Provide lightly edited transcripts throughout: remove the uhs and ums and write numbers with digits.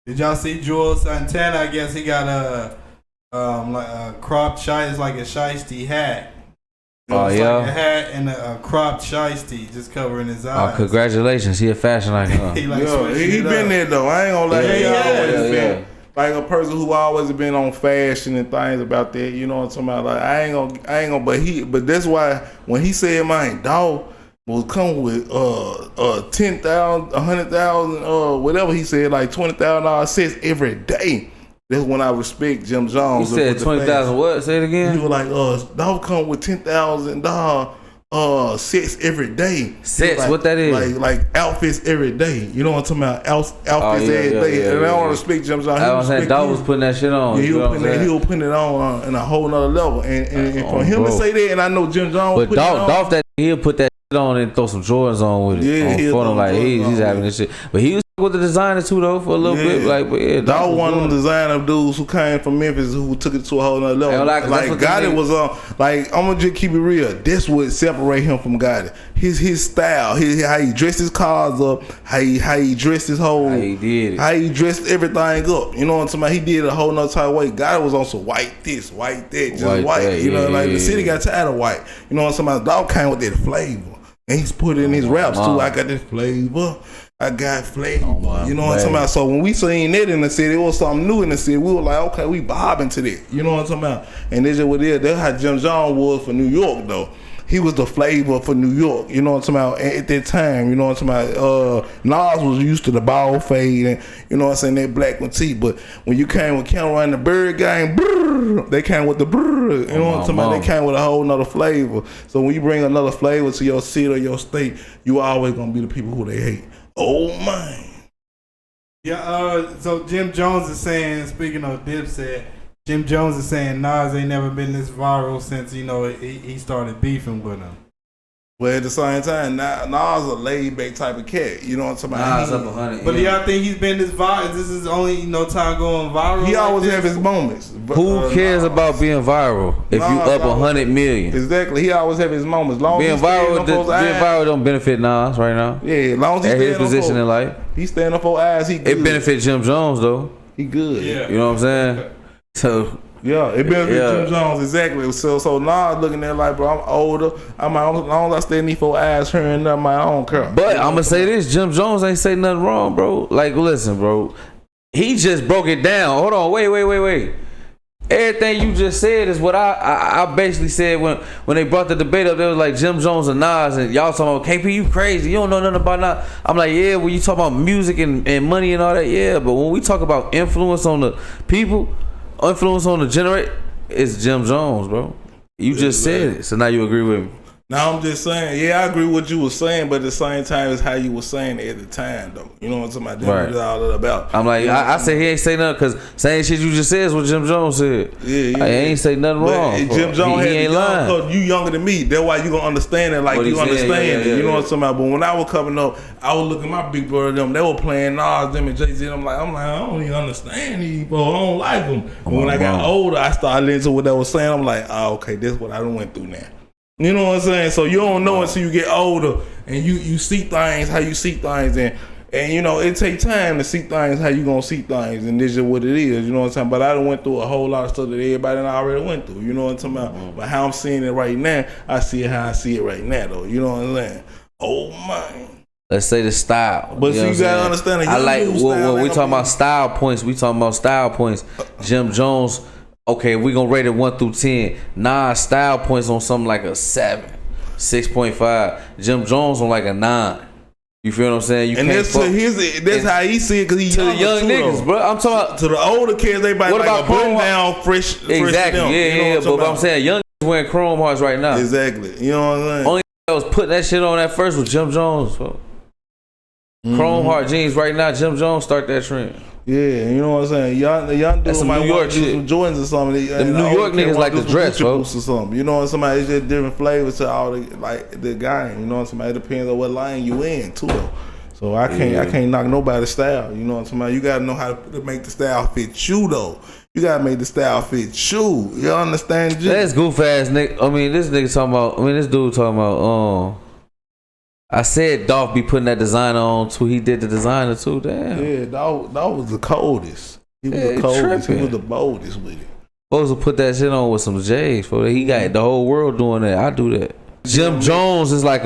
Did y'all see Jules Santana? I guess he got like a cropped shiesty, it's like a shiesty hat. Oh yeah, like a hat and a cropped shiesty just covering his eyes. Oh, congratulations, he a fashion icon. he he been there though. I ain't gonna lie. He always been like a person who always been on fashion and things about that. You know what I'm talking about? Like I ain't gonna. But that's why when he said my dog was coming with 10,000, 100,000, whatever he said, like $20,000 sets every day. That's when I respect Jim Jones. You said 20,000 what? Say it again. He was like, dog come with $10,000 sets every day. Sets, like, what that is? Like outfits every day. You know what I'm talking about? Outfits every day. And I don't respect Jim Jones. I was saying dog was putting that shit on. Yeah, he was putting it on in a whole nother level. And for him to say that, and I know Jim Jones. But Dolph, he'll put that shit on and throw some Jordans on with it. Yeah, he'll like he's having this shit. But he was with the designer too though for a little bit. Like, but yeah, that was one of them designer dudes who came from Memphis who took it to a whole nother level. Like Gotti was like, I'm gonna just keep it real. This would separate him from Gotti. His style, how he dressed his cars up, how he dressed his whole, how he dressed everything up. You know what I'm talking about? He did a whole nother type of way. Gotti was on some white this, white that, just white. That, you know, like the city got tired of white. You know what I'm talking about? Dog came with that flavor, and he's put it in his raps too. I got this flavor. I got flavor. You know what I'm talking about? So when we seen that in the city, it was something new in the city. We were like, okay, we bobbing to that. You know what I'm talking about? And that's just what it is. That's how Jim Jones was for New York, though. He was the flavor for New York. You know what I'm talking about? At that time, you know what I'm talking about? Nas was used to the ball fade and, you know what I'm saying, that black one tee. But when you came with Cameron and the Bird Gang, brrr, they came with the brrr. You know what I'm talking about? They came with a whole nother flavor. So when you bring another flavor to your city or your state, you always going to be the people who they hate. Oh man. Yeah, so Jim Jones is saying, speaking of Dipset, Jim Jones is saying Nas ain't never been this viral since, you know, he started beefing with him. Well, at the same time, Nas a laid back type of cat. You know what I'm talking about? Nas up 100. But do y'all think he's been this viral? This is only time going viral. He always have his moments. But, who cares about being viral if you up 100 million? Exactly. He always have his moments. Long being viral don't benefit Nas right now. Yeah, as long as he at his position in life, he stand up for eyes. He good. It benefits Jim Jones though. He good. Yeah. You know what I'm saying? So. Yeah, it benefits Jim Jones, exactly. So Nas looking at like, bro, I'm older. As long as I stay in these 4 eyes hearing nothing, I don't care. But I'm gonna say this: Jim Jones ain't say nothing wrong, bro. Like, listen, bro, he just broke it down. Hold on, wait. Everything you just said is what I basically said when they brought the debate up. They was like Jim Jones and Nas, and y'all talking about KP, you crazy? You don't know nothing about Nas. I'm like, yeah, when you talk about music and money and all that, yeah. But when we talk about influence on the people. Influence on the generate is Jim Jones, bro. You just said it, so now you agree with me. Now I'm just saying, yeah, I agree with what you were saying, but at the same time, it's how you were saying it at the time, though. You know what I'm talking about? Right. That's all about. I'm like, I said he ain't say nothing because same shit you just said is what Jim Jones said. Yeah. I ain't say nothing wrong. Jim Jones he ain't lying. You younger than me. That's why you gonna understand it like what you understand it. You know what I'm talking about? But when I was coming up, I was looking at my big brother them. They were playing Nas, them and Jay-Z. I'm like, I don't even understand these people. I don't like them. But when I got older, I started listening to what they were saying. I'm like, oh, okay, this is what I done went through now. You know what I'm saying? So you don't know until you get older and you see things how you see things and you know it take time to see things how you gonna see things and this is what it is. You know what I'm saying? But I done went through a whole lot of stuff that everybody already went through. You know what I'm talking about? But how I'm seeing it right now, I see it how I see it right now though. You know what I'm saying? Oh man. Let's say the style. But you gotta understand. I like when we talking about style points. We talking about style points. Jim Jones. Okay, we gonna rate it 1 through 10. Nas style points on something like a 7, 6.5. Jim Jones on like a 9. You feel what I'm saying? You and can't that's how he see it because he to the young niggas, bro. I'm talking about to the older kids. They buy what like about a button down, fresh. Exactly. Yeah. But I'm saying young niggas wearing Chrome Hearts right now. Exactly. You know what I'm saying? Only that was putting that shit on that first was Jim Jones. Bro. Chrome Heart jeans right now. Jim Jones start that trend. Yeah, you know what I'm saying. The young dude might want to do some Jordans or something. The New York niggas like to dress, bro. Or something. You know what I'm saying? It's just different flavors to all the game. You know what I'm saying? It depends on what line you in too, though. So I can't knock nobody's style. You know what I'm saying? You gotta know how to make the style fit you though. You gotta make the style fit you. You understand? That's goof ass nigga. I mean, this nigga talking about. This dude talking about. I said Dolph be putting that designer on too. He did the designer too. Damn. Yeah, that was the coldest. He was the coldest. He was the boldest with it. Supposed to put that shit on with some J's. For he got the whole world doing that. I do that. Jim Jones is like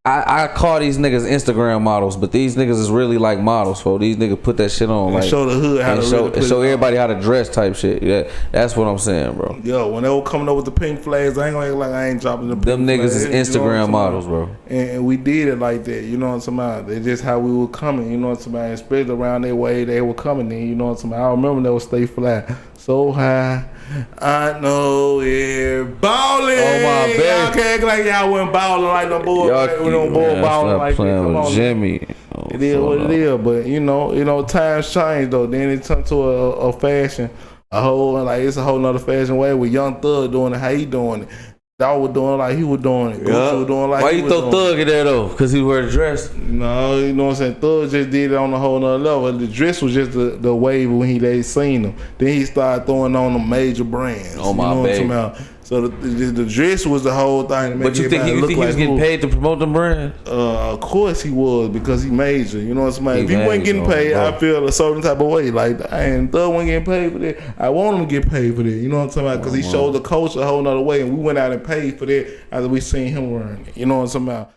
I call these niggas Instagram models, but these niggas is really like models. For these niggas put that shit on, like show the hood how to show everybody how to dress type shit. Yeah, that's what I'm saying, bro. Yo, when they were coming up with the pink flags, I ain't gonna act like I ain't dropping the pink them niggas flags, is Instagram models, bro. And we did it like that, you know what I'm saying? That's just how we were coming, you know what I'm saying? Especially around their way they were coming in, you know what I'm saying? I remember they would stay fly so high. I know it balling. Oh my baby. Y'all can't act like y'all wasn't balling like no boy. We don't balling like that. Come on, Jimmy. It is what it is, but you know, times change though. Then it turned to a fashion, it's a whole nother fashion way with Young Thug doing it. How he doing it? Dog was doing it like he was doing it. Yeah. Was doing like why you throw Thug in there though? Cause he wear the dress? No, you know what I'm saying? Thug just did it on a whole nother level. The dress was just the wave when they seen him. Then he started throwing on the major brands. Oh my baby. So the dress was the whole thing. But you think he was getting paid to promote the brand? Of course he was, because he major. You know what I'm saying? If he wasn't getting paid, I feel a certain type of way. Like, and Thug wasn't getting paid for that. I want him to get paid for that. You know what I'm talking about? Because he showed the culture a whole nother way, and we went out and paid for that after we seen him run. You know what I'm talking about?